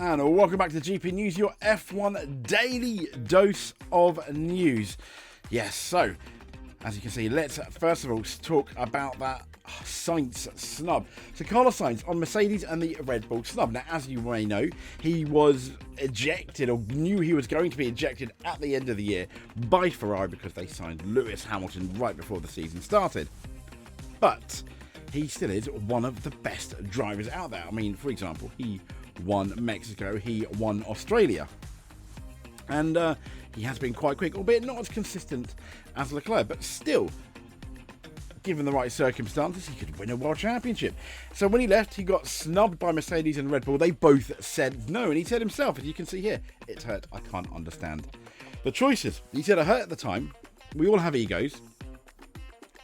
And welcome back to GP News, your F1 daily dose of news. Yes, so, as you can see, let's first of all talk about that Sainz snub. So Carlos Sainz on Mercedes and the Red Bull snub. Now, as you may know, he was ejected, or knew he was going to be ejected at the end of the year by Ferrari because they signed Lewis Hamilton right before the season started. But he still is one of the best drivers out there. I mean, for example, he won Mexico, he won Australia, and he has been quite quick, albeit not as consistent as Leclerc, but still, given the right circumstances, he could win a world championship. So when he left, he got snubbed by Mercedes and Red Bull. They both said no, and he said himself, as you can see here, it hurt, I can't understand the choices. He said it hurt at the time. We all have egos.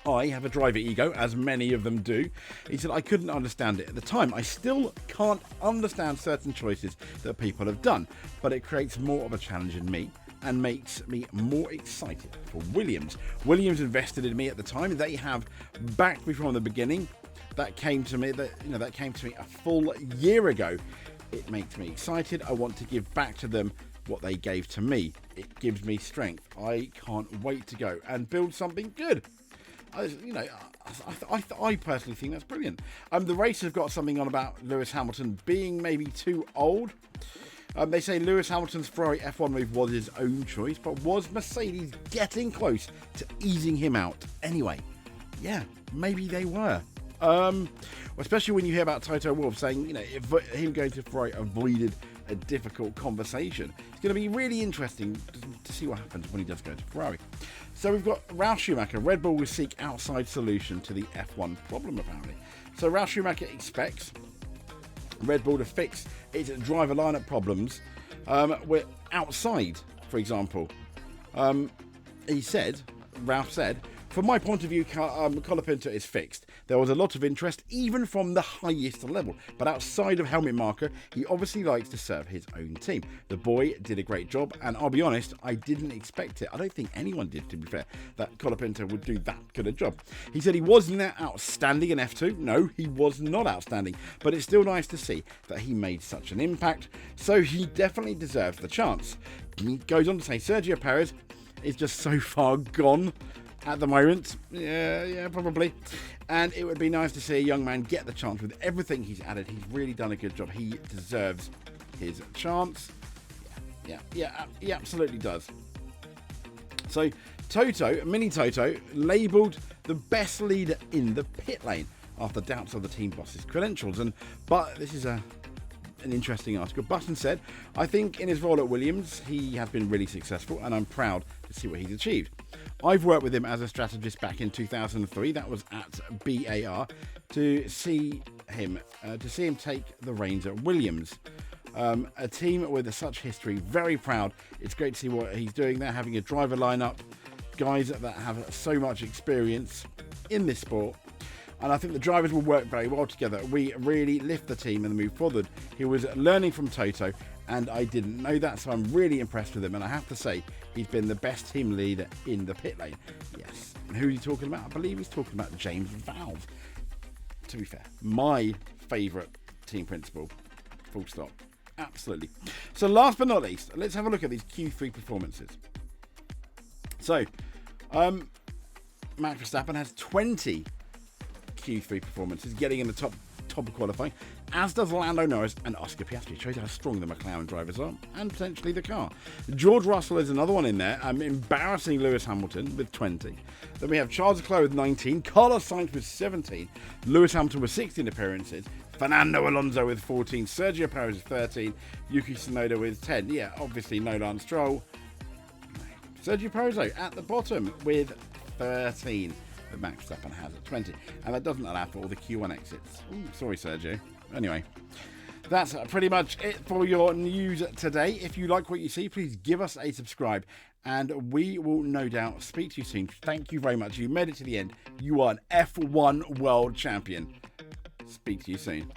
I have a driver ego, as many of them do. He said, I couldn't understand it at the time. I still can't understand certain choices that people have done, but it creates more of a challenge in me and makes me more excited for Williams. Williams invested in me at the time. They have backed me from the beginning. That came to me a full year ago. It makes me excited. I want to give back to them what they gave to me. It gives me strength. I can't wait to go and build something good. I personally think that's brilliant. The race have got something on about Lewis Hamilton being maybe too old. They say Lewis Hamilton's Ferrari F1 move was his own choice, but was Mercedes getting close to easing him out anyway? Yeah, maybe they were. Especially when you hear about Toto Wolff saying, if him going to Ferrari avoided a difficult conversation. It's going to be really interesting to see what happens when he does go to Ferrari. So we've got Ralf Schumacher. Red Bull will seek outside solution to the F1 problem, apparently. So Ralf Schumacher expects Red Bull to fix its driver lineup problems with outside, for example. Ralf said, from my point of view, Colapinto is fixed. There was a lot of interest, even from the highest level. But outside of helmet marker, he obviously likes to serve his own team. The boy did a great job, and I'll be honest, I didn't expect it. I don't think anyone did, to be fair, that Colapinto would do that good a job. He said he wasn't outstanding in F2. No, he was not outstanding. But it's still nice to see that he made such an impact. So he definitely deserves the chance. He goes on to say Sergio Perez is just so far gone at the moment. Yeah, probably. And it would be nice to see a young man get the chance with everything he's added. He's really done a good job. He deserves his chance. Yeah, he absolutely does. So Mini Toto, labelled the best leader in the pit lane after doubts of the team boss's credentials. But this is an interesting article. Button said, I think in his role at Williams, he has been really successful, and I'm proud to see what he's achieved. I've worked with him as a strategist back in 2003. That was at BAR to see him take the reins at Williams. A team with such history, very proud. It's great to see what he's doing there, having a driver lineup, guys that have so much experience in this sport. And I think the drivers will work very well together. We really lift the team and move forward. He was learning from Toto, and I didn't know that, so I'm really impressed with him. And I have to say, he's been the best team leader in the pit lane. Yes. And who are you talking about? I believe he's talking about James Valve. To be fair, my favourite team principal. Full stop. Absolutely. So last but not least, let's have a look at these Q3 performances. So, Max Verstappen has 20 Q3 performances, getting in the top of qualifying, as does Lando Norris and Oscar Piastri. Shows how strong the McLaren drivers are, and potentially the car. George Russell is another one in there, embarrassing Lewis Hamilton with 20. Then we have Charles Leclerc with 19, Carlos Sainz with 17, Lewis Hamilton with 16 appearances, Fernando Alonso with 14, Sergio Perez with 13, Yuki Tsunoda with 10. Yeah, obviously no Lance Stroll. Sergio Perez at the bottom with 13. That Max Verstappen has at 20, and that doesn't allow for all the Q1 exits. Ooh, sorry, Sergio. Anyway, that's pretty much it for your news today. If you like what you see, please give us a subscribe, and we will no doubt speak to you soon. Thank you very much. You made it to the end. You are an F1 world champion. Speak to you soon.